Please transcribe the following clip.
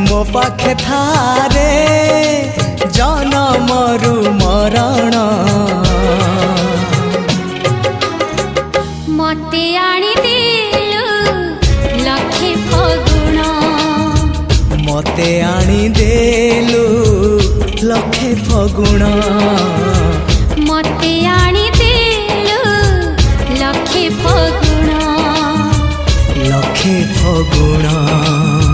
मो पाखे थारे जनमरु मरण मते आनी देलु लखे फगुण मते आनी देलु लखे फगुण मते आनी देलु लखे फगुण लखे फगुण।